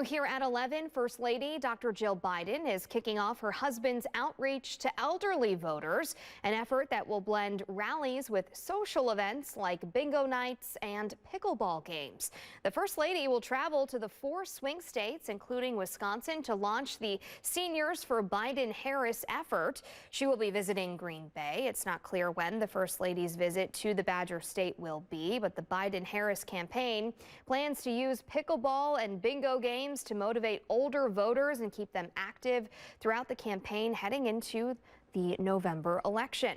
New here at 11, First Lady Dr. Jill Biden is kicking off her husband's outreach to elderly voters, an effort that will blend rallies with social events like bingo nights and pickleball games. The First Lady will travel to the 4 swing states, including Wisconsin, to launch the Seniors for Biden-Harris effort. She will be visiting Green Bay. It's not clear when the First Lady's visit to the Badger State will be, but the Biden-Harris campaign plans to use pickleball and bingo games to motivate older voters and keep them active throughout the campaign heading into the November election.